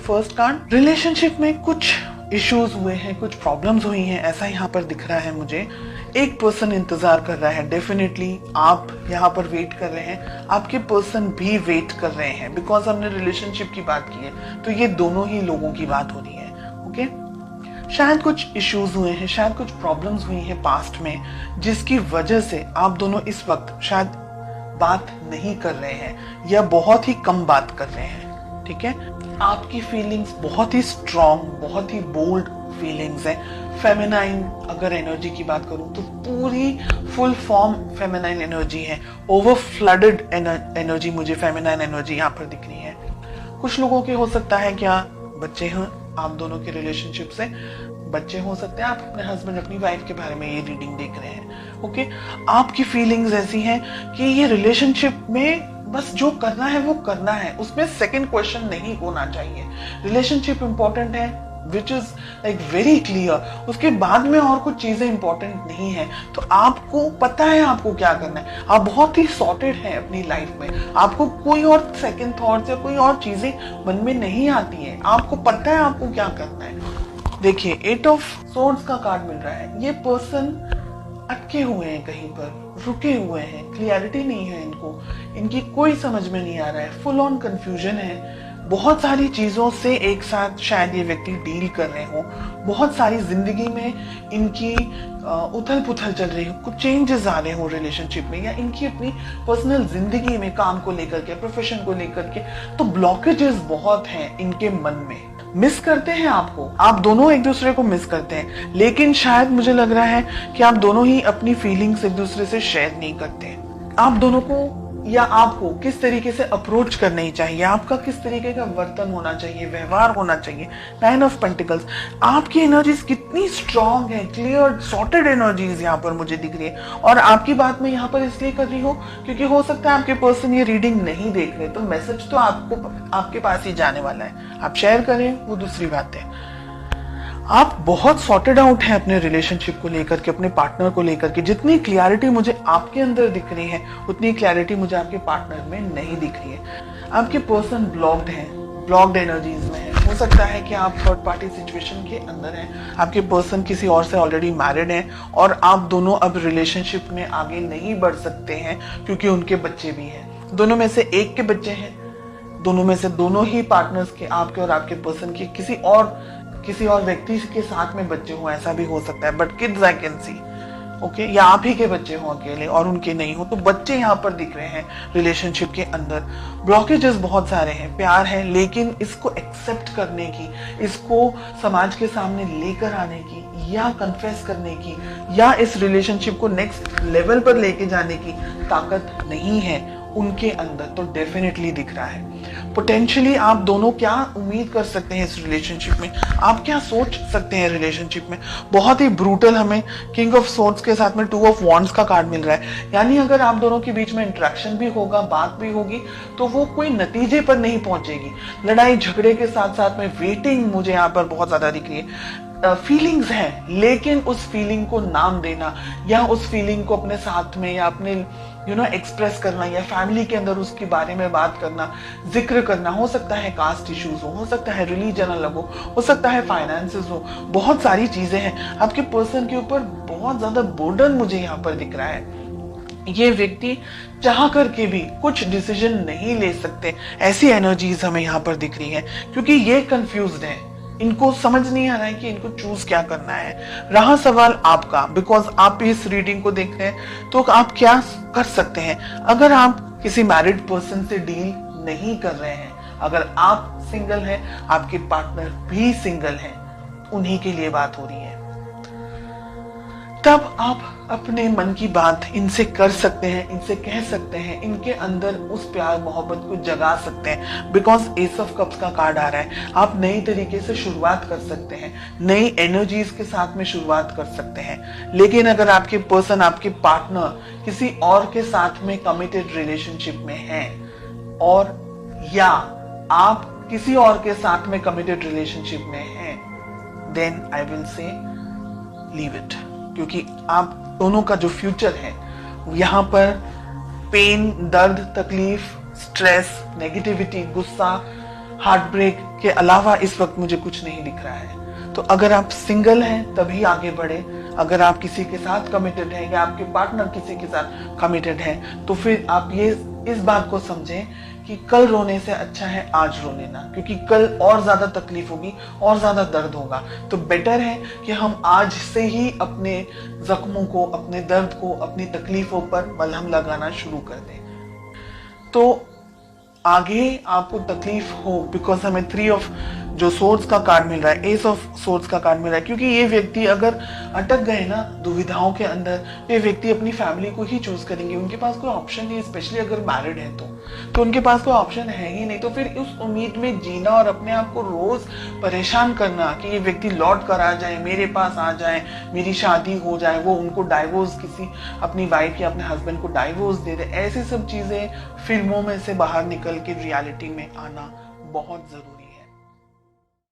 First card, relationship में कुछ issues हुए हैं, कुछ प्रॉब्लम्स हुई हैं, ऐसा यहाँ पर दिख रहा है मुझे। एक पर्सन इंतजार कर रहा है, डेफिनेटली आप यहाँ पर वेट कर रहे हैं, आपके पर्सन भी वेट कर रहे हैं, बिकॉज हमने रिलेशनशिप की बात की है तो ये दोनों ही लोगों की बात हो रही है। ओके, शायद कुछ इश्यूज हुए हैं, शायद कुछ प्रॉब्लम्स हुई हैं पास्ट में, जिसकी वजह से आप दोनों इस वक्त शायद बात नहीं कर रहे हैं या बहुत ही कम बात कर रहे हैं। ठीक है, आपकी फीलिंग्स बहुत ही स्ट्रॉन्ग, बहुत ही बोल्ड फीलिंग्स हैं। फेमिनाइन अगर एनर्जी की बात करूं तो पूरी फुल फॉर्म फेमिनाइन एनर्जी है, ओवर फ्लडेड एनर्जी मुझे फेमिनाइन एनर्जी यहाँ पर दिख रही है। कुछ लोगों के हो सकता है क्या बच्चे हैं आप दोनों के रिलेशनशिप से, बच्चे हो सकते हैं, आप अपने हस्बैंड अपनी वाइफ के बारे में ये रीडिंग देख रहे हैं। ओके, आपकी फीलिंग्स ऐसी हैं कि ये रिलेशनशिप में बस जो करना है वो करना है, उसमें सेकंड क्वेश्चन नहीं होना चाहिए। रिलेशनशिप इंपॉर्टेंट है, which is like very clear, उसके बाद में और कुछ चीजें इंपॉर्टेंट नहीं है। तो आपको पता है आपको क्या करना है, आप बहुत ही सॉर्टेड हैं अपनी लाइफ में, आपको कोई और सेकंड थॉट्स या कोई और चीजें मन में नहीं आती है, आपको पता है आपको क्या करना है। देखिए, 8 ऑफ सोर्ड्स का कार्ड मिल रहा है, ये पर्सन अटके हुए हैं, कहीं पर रुके हुए हैं, क्लियरिटी नहीं है इनको, इनकी कोई समझ में नहीं आ रहा है, फुल ऑन कंफ्यूजन है। बहुत सारी चीजों से एक साथ शायद ये व्यक्ति डील कर रहे हो, बहुत सारी जिंदगी में इनकी उथल पुथल चल रही हो, कुछ चेंजेस आ रहे हो रिलेशनशिप में, या इनकी अपनी पर्सनल जिंदगी में काम को लेकर के, प्रोफेशन को लेकर के, तो ब्लॉकेजेस बहुत हैं इनके मन में। मिस करते हैं आपको, आप दोनों एक दूसरे को मिस करते हैं, लेकिन शायद मुझे लग रहा है कि आप दोनों ही अपनी फीलिंग्स एक दूसरे से शेयर नहीं करते। आप दोनों को या आपको किस तरीके से अप्रोच करनी चाहिए, आपका किस तरीके का वर्तन होना चाहिए, व्यवहार होना चाहिए। 9 ऑफ पेंटिकल्स, आपकी एनर्जीज कितनी स्ट्रांग है, क्लियर सॉर्टेड एनर्जीज यहाँ पर मुझे दिख रही है। और आपकी बात मैं यहाँ पर इसलिए कर रही हूँ क्योंकि हो सकता है आपके पर्सन ये रीडिंग नहीं देख रहे, तो मैसेज तो आपको आपके पास ही जाने वाला है, आप शेयर करें वो दूसरी बात है। आप बहुत सॉर्टेड आउट हैं अपने रिलेशनशिप को लेकर के, अपने पार्टनर को लेकर के। जितनी क्लैरिटी मुझे आपके अंदर दिख रही है उतनी क्लैरिटी मुझे आपके पार्टनर में नहीं दिख रही है। आपके पर्सन ब्लॉक्ड हैं, ब्लॉक्ड एनर्जीज में है। हो सकता है कि आप थर्ड पार्टी सिचुएशन के अंदर हैं, आपके पर्सन किसी और से ऑलरेडी मैरिड हैं और आप दोनों अब रिलेशनशिप में आगे नहीं बढ़ सकते हैं क्योंकि उनके बच्चे भी हैं। दोनों में से एक के बच्चे हैं, दोनों में से दोनों ही पार्टनर्स के, आपके और आपके पर्सन के किसी और व्यक्ति के साथ में बच्चे हो, ऐसा भी हो सकता है। But kids I can see, okay, या आप ही के बच्चे हो अकेले और उनके नहीं हो, तो बच्चे यहाँ पर दिख रहे हैं रिलेशनशिप के अंदर। ब्लॉकेजेस बहुत सारे हैं, प्यार है लेकिन इसको एक्सेप्ट करने की, इसको समाज के सामने लेकर आने की या कन्फेस करने की या इस रिलेशनशिप को नेक्स्ट लेवल पर लेके जाने की ताकत नहीं है उनके अंदर, तो डेफिनेटली दिख रहा है। पोटेंशियली आप दोनों क्या उम्मीद कर सकते हैं इस रिलेशनशिप में, आप क्या सोच सकते हैं रिलेशनशिप में। बहुत ही ब्रूटल हमें किंग ऑफ सोर्ड्स के साथ में 2 ऑफ वॉन्ड्स का कार्ड मिल रहा है, यानी अगर आप दोनों के बीच में इंटरेक्शन भी होगा, बात भी होगी, तो वो कोई नतीजे पर नहीं पहुंचेगी। लड़ाई झगड़े के साथ साथ में वेटिंग मुझे यहाँ पर बहुत ज्यादा दिख रही है। फीलिंग्स हैं लेकिन उस फीलिंग को नाम देना या उस फीलिंग को अपने साथ में या अपने एक्सप्रेस करना या फैमिली के अंदर उसके बारे में बात करना, जिक्र करना, हो सकता है कास्ट इश्यूज हो सकता है रिलीजन अलग हो सकता है फाइनेंसेस हो, बहुत सारी चीजें हैं। आपके पर्सन के ऊपर बहुत ज्यादा बर्डन मुझे यहाँ पर दिख रहा है। ये व्यक्ति चाह करके भी कुछ डिसीजन नहीं ले सकते, ऐसी एनर्जीज हमें यहाँ पर दिख रही है क्योंकि ये कंफ्यूज्ड है, इनको समझ नहीं आ रहा है कि इनको चूज क्या करना है। रहा सवाल आपका, बिकॉज आप इस रीडिंग को देख रहे हैं, तो आप क्या कर सकते हैं। अगर आप किसी मैरिड पर्सन से डील नहीं कर रहे हैं, अगर आप सिंगल हैं, आपके पार्टनर भी सिंगल हैं, उन्हीं के लिए बात हो रही है, तब आप अपने मन की बात इनसे कर सकते हैं, इनसे कह सकते हैं, इनके अंदर उस प्यार मोहब्बत को जगा सकते हैं। बिकॉज एस ऑफ कप्स का कार्ड आ रहा है, आप नई तरीके से शुरुआत कर सकते हैं, नई एनर्जीज के साथ में शुरुआत कर सकते हैं। लेकिन अगर आपके पर्सन, आपके पार्टनर किसी और के साथ में कमिटेड रिलेशनशिप में है, और या आप किसी और के साथ में कमिटेड रिलेशनशिप में हैं, then I will say leave it, क्योंकि आप दोनों का जो फ्यूचर है यहाँ पर पेन, दर्द, तकलीफ, स्ट्रेस, नेगेटिविटी, गुस्सा, हार्ट ब्रेक के अलावा इस वक्त मुझे कुछ नहीं दिख रहा है। तो अगर आप सिंगल हैं तभी आगे बढ़े, अगर आप किसी के साथ कमिटेड हैं या आपके पार्टनर किसी के साथ कमिटेड है तो फिर आप ये इस बात को समझें कि कल रोने से अच्छा है आज रो लेना, क्योंकि कल और ज्यादा तकलीफ होगी और ज्यादा दर्द होगा। तो बेटर है कि हम आज से ही अपने जख्मों को, अपने दर्द को, अपनी तकलीफों पर मलहम लगाना शुरू कर दें। तो आगे आपको तकलीफ हो, बिकॉज हमें 3 ऑफ जो सोर्ड्स का कार्ड मिल रहा है, एस ऑफ सोर्ड्स का कार्ड मिल रहा है, क्योंकि ये व्यक्ति अगर अटक गए ना दुविधाओं के अंदर तो ये व्यक्ति अपनी फैमिली को ही चूज करेंगे। उनके पास कोई ऑप्शन नहीं, स्पेशली अगर मैरिड है तो उनके पास कोई ऑप्शन है ही नहीं। तो फिर उस उम्मीद में जीना और अपने आप को रोज परेशान करना कि ये व्यक्ति लौट कर आ जाए, मेरे पास आ जाए, मेरी शादी हो जाए, वो उनको डाइवोर्स, किसी अपनी वाइफ या अपने हस्बैंड को डाइवोर्स दे दे, ऐसी सब चीजें फिल्मों में से बाहर निकल के रियलिटी में आना बहुत जरूरी है।